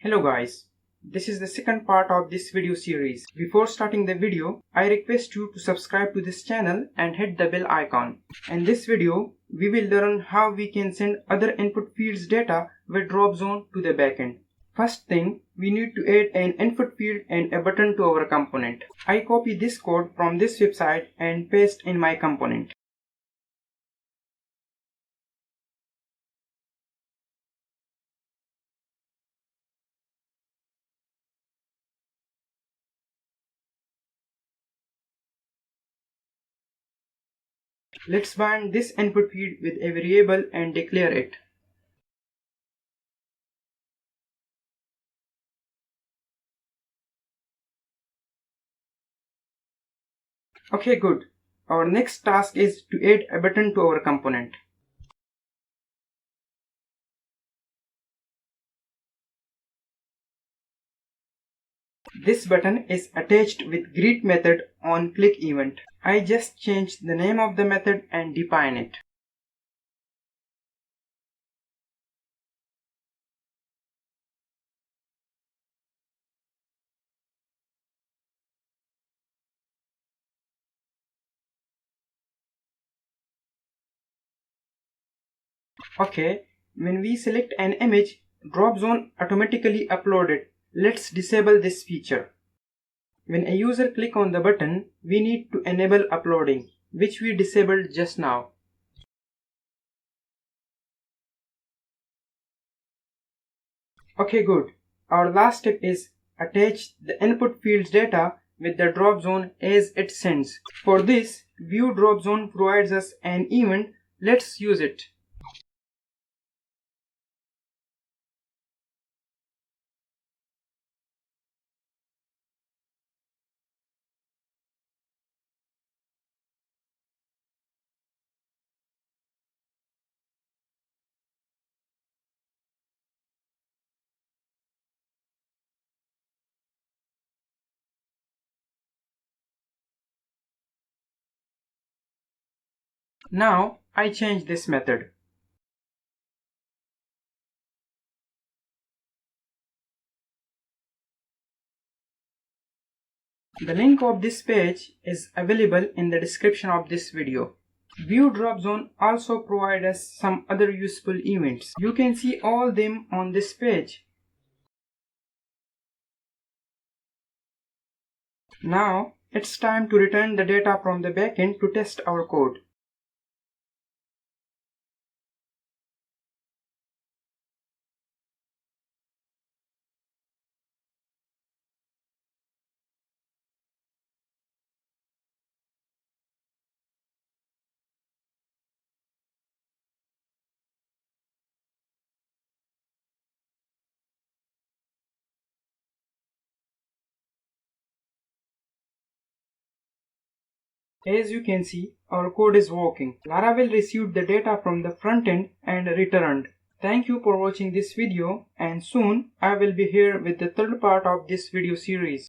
Hello guys, this is the second part of this video series. Before starting the video, I request you to subscribe to this channel and hit the bell icon. In this video, we will learn how we can send other input fields data with Dropzone to the backend. First thing, we need to add an input field and a button to our component. I copy this code from this website and paste in my component. Let's bind this input field with a variable and declare it. Okay, good. Our next task is to add a button to our component. This button is attached with greet method on click event. I just changed the name of the method and define it. Okay, when we select an image, Dropzone automatically uploads it. Let's disable this feature. When a user clicks on the button, we need to enable uploading, which we disabled just now. Okay, good. Our last step is attach the input field's data with the Dropzone as it sends. For this, Vue Dropzone provides us an event. Let's use it. Now I change this method. The link of this page is available in the description of this video. Vue Dropzone also provides us some other useful events. You can see all them on this page. Now it's time to return the data from the backend to test our code. As you can see, our code is working. Laravel received the data from the front end and returned. Thank you for watching this video, and soon I will be here with the third part of this video series.